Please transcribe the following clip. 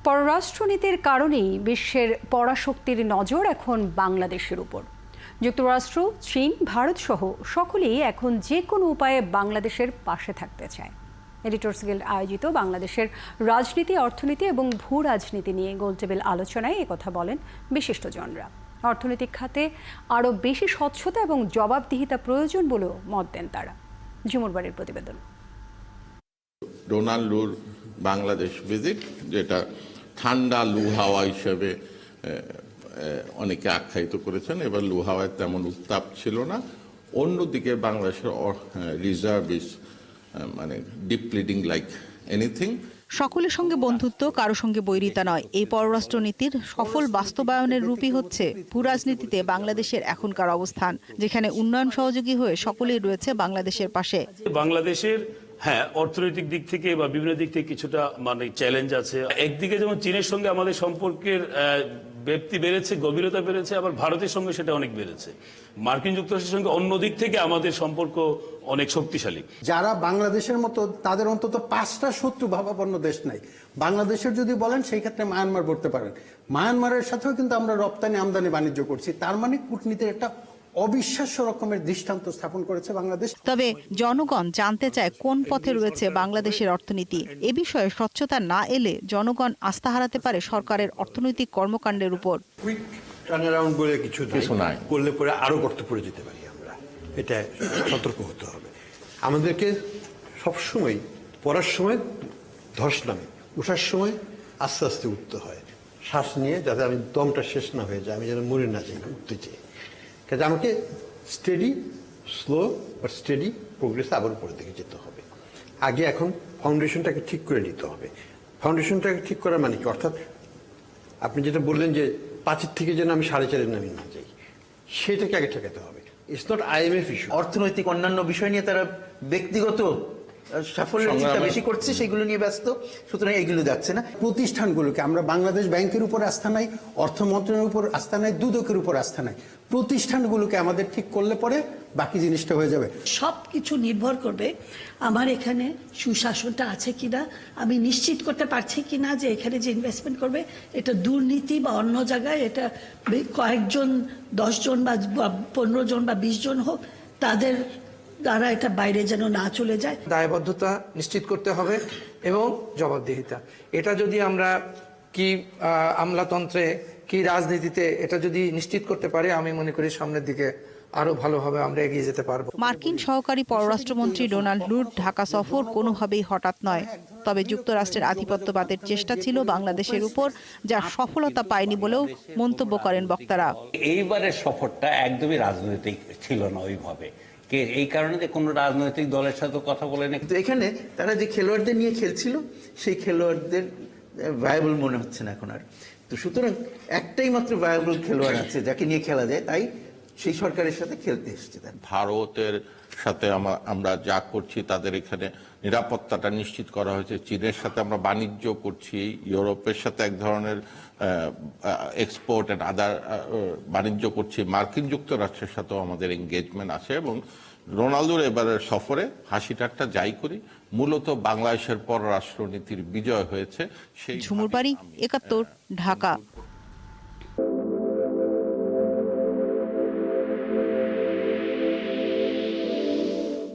পররাষ্ট্রনীতির কারণেই বিশ্বের পরাশক্তির নজর এখন বাংলাদেশের উপর। যুক্তরাষ্ট্র, চীন, ভারত সহ সকলেই এখন যে কোনো উপায়ে বাংলাদেশের পাশে থাকতে চায়। এডিটর্স গিল্ড আয়োজিত বাংলাদেশের রাজনীতি, অর্থনীতি এবং ভূ রাজনীতি নিয়ে গোলটেবিল আলোচনায় একথা বলেন বিশিষ্টজনরা। অর্থনৈতিক খাতে আরও বেশি স্বচ্ছতা এবং জবাবদিহিতা প্রয়োজন বলেও মত দেন তারা। ঝুমুর বাড়ির প্রতিবেদন। ডোনাল্ড লুর বাংলাদেশ ভিজিট, যেটা ঠান্ডা লু হাওয়া হিসেবে অনেকে আখ্যায়িত করেছেন, এবার লু হাওয়ায় তেমন উত্তাপ ছিল না। অন্যদিকে বাংলাদেশের রিজার্ভ ইজ মানে ডিপ্লিটিং লাইক এনিথিং। সকলের সঙ্গে বন্ধুত্ব, কারো সঙ্গে বৈরিতা নয়, এই পররাষ্ট্রনীতির সফল বাস্তবায়নের রূপই হচ্ছে ভূরাজনীতিতে বাংলাদেশের এখনকার অবস্থান, যেখানে উন্নয়ন সহযোগী হয়ে সকলেই রয়েছে বাংলাদেশের পাশে। বাংলাদেশের অর্থনৈতিক দিক থেকে বা বিভিন্ন দিক থেকে কিছুটা মানে চ্যালেঞ্জ আছে। একদিকে যেমন চীনের সঙ্গে আমাদের সম্পর্কের ব্যাপ্তি বেড়েছে, গভীরতা বেড়েছে, আবার ভারতের সঙ্গে সেটা অনেক বেড়েছে। মার্কিন যুক্তরাষ্ট্রের সঙ্গে অন্য দিক থেকে আমাদের সম্পর্ক অনেক শক্তিশালী। যারা বাংলাদেশের মতো, তাদের অন্তত 5টা শত্রু ভাবাপন্ন দেশ নাই। বাংলাদেশের যদি বলেন, সেই ক্ষেত্রে মায়ানমার বলতে পারেন। মায়ানমারের সাথেও কিন্তু আমরা রপ্তানি আমদানি বাণিজ্য করছি। তার মানে কূটনীতির একটা অবিশ্বাস্য রকমের দৃষ্টান্ত স্থাপন করেছে বাংলাদেশ। তবে জনগণ জানতে চায় কোন পথে রয়েছে বাংলাদেশের অর্থনীতি। এ বিষয়ে স্বচ্ছতা না এলে জনগণ আস্থা হারাতে পারে সরকারের অর্থনৈতিক কর্মকাণ্ডের উপর। কুইক টার্নারাউন্ড বলে কিছু নাই, করলে পরে আরো গর্তে পড়ে যেতে পারি আমরা। এটা সতর্ক হতে হবে আমাদেরকে। সবসময় পড়ার সময় ধস নামে, ওঠার সময় আস্তে আস্তে উঠতে হয়, শ্বাস নিয়ে, যাতে আমি দমটা শেষ না হয়ে যায়, আমি যেন মরে না যাই, উঠতে চাই। কাজে আমাকে স্টেডি, স্লো বাট স্টেডি প্রোগ্রেসে আবার উপরের দিকে যেতে হবে। আগে এখন ফাউন্ডেশনটাকে ঠিক করে নিতে হবে। ফাউন্ডেশনটাকে ঠিক করার মানে কি? অর্থাৎ আপনি যেটা বললেন যে 5 থেকে যেন আমি 4.5 নামি না যাই, সেটাকে আগে ঠেকাতে হবে। It's not IMF issue. অর্থনৈতিক অন্যান্য বিষয় নিয়ে তারা ব্যক্তিগত সাফল্যের চিন্তা বেশি করছে, সেগুলো নিয়ে ব্যস্ত, সুতরাং এগুলো যাচ্ছে না। প্রতিষ্ঠানগুলোকে আমরা, বাংলাদেশ ব্যাংকের উপর আস্থা নাই, অর্থ মন্ত্রণালয়ের উপর আস্থা নাই, দুদকের উপর আস্থা নাই। প্রতিষ্ঠানগুলোকে আমাদের ঠিক করলে পরে বাকি জিনিসটা হয়ে যাবে। সবকিছু নির্ভর করবে আমার এখানে সুশাসনটা আছে কিনা, আমি নিশ্চিত করতে পারছি কিনা যে এখানে যে ইনভেস্টমেন্ট করবে এটা দুর্নীতি বা অন্য জায়গায় এটা কয়েকজন 10 জন বা 15 জন বা 20 জন হোক, তাদের দ্বারা এটা বাইরে যেন না চলে যায়। দায়বদ্ধতা নিশ্চিত করতে হবে এবং জবাবদিহিতা। এটা যদি আমরা কি আমলাতন্ত্রে, কি রাজনীতিতে এটা যদি নিশ্চিত করতে পারি, আমি মনে করি সামনের দিকে আরো ভালোভাবে আমরা এগিয়ে যেতে পারবো। মার্কিন সহকারী পররাষ্ট্রমন্ত্রী ডোনাল্ড লুর ঢাকা সফর কোনোভাবেই হঠাৎ নয়। তবে যুক্তরাষ্ট্রের আধিপত্যবাদের চেষ্টা ছিল বাংলাদেশের উপর, যা সফলতা পায়নি বলেও মন্তব্য করেন বক্তারা। এইবারের সফরটা একদমই রাজনৈতিক ছিল না ওইভাবে, এই কারণে যে কোনো রাজনৈতিক দলের সাথে কথা বলেন। তো এখানে তারা যে খেলোয়াড়দের নিয়ে খেলছিল, সেই খেলোয়াড়দের ভায়াবল মনে হচ্ছে না এখন আর। তো সুতরাং একটাই মাত্র ভায়াবল খেলোয়াড় আছে যাকে নিয়ে খেলা যায়, তাই সেই সরকারের সাথে খেলতে এসছে। ভারতের সাথে আমরা যা করছি, তাদের এখানে নিরাপত্তাটা নিশ্চিত করা হয়েছে। চীনের সাথে আমরা বাণিজ্য করছি, ইউরোপের সাথে এক ধরনের এক্সপোর্ট এন্ড আদার বাণিজ্য করছি। মার্কিন যুক্তরাষ্ট্রের সাথেও আমাদের এঙ্গেজমেন্ট আছে। এবং রোনাল্ডোর এবারের সফরে হাসি ঠাট্টা যাই করি, মূলত বাংলাদেশের পররাষ্ট্রনীতির বিজয় হয়েছে। সেই ঝুমুর বাড়ি, 71, ঢাকা।